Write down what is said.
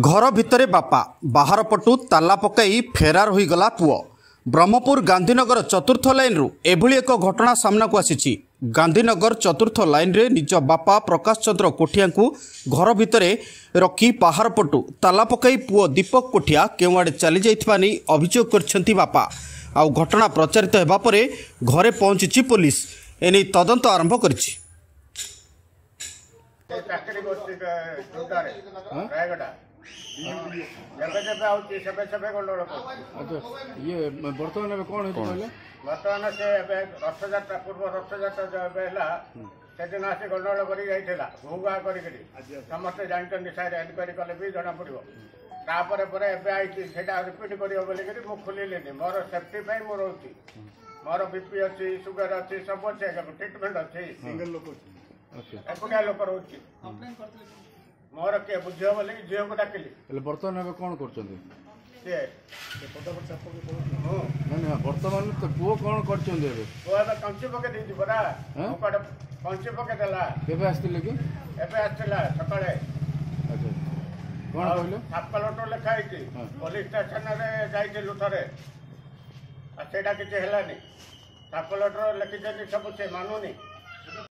घर भितरे बापा बाहर पटु ताला पकाई फेरार होईगला पुओ। ब्रह्मपुर गांधीनगर चतुर्थ लाइन रु एभली एक घटना सामना को आसी। गांधीनगर चतुर्थ लाइन रे निज बापा प्रकाश चंद्र कोठिया को घर भितरे रखी बाहर पटु ताला पकाई पुओ दीपक कोठिया केउआड़े चली जाइथिबा नै अभियोग करछंती बापा। आउ घटना प्रचारित हेबा परे घरे पहुंची पुलिस एने तदंत आरंभ करछि। बर्तमान से रथयात्रा पूर्व रथयात्रा से दिन आसी गंडगोल कर भूगा कर समस्ते जानते सारे एनक्वारी कले भी जना पड़ो तापर आई रिपीट कर मुझे खोलिनी मोर सेफ्टी मु रोची मोर बीपी अच्छी सुगर अच्छी सब अच्छे ट्रिटमेंट अच्छी एकुटिया लोक रोची मोर किए बुझ बोले झील को डाकिली बर्तमान कौन कर बर्तमान तो पुओ कौन कर कंची पके दी परा कंची पके देला केबे आस्तिले कि एबे आस्तिला सकाळे अच्छा कोन कहलो सापलोटो लेखा आइती पुलिस स्टेशन रे जाइतिलु थरे आ सेटा किछ हेलानी सापलोटो लेखि जे सब से मानुनी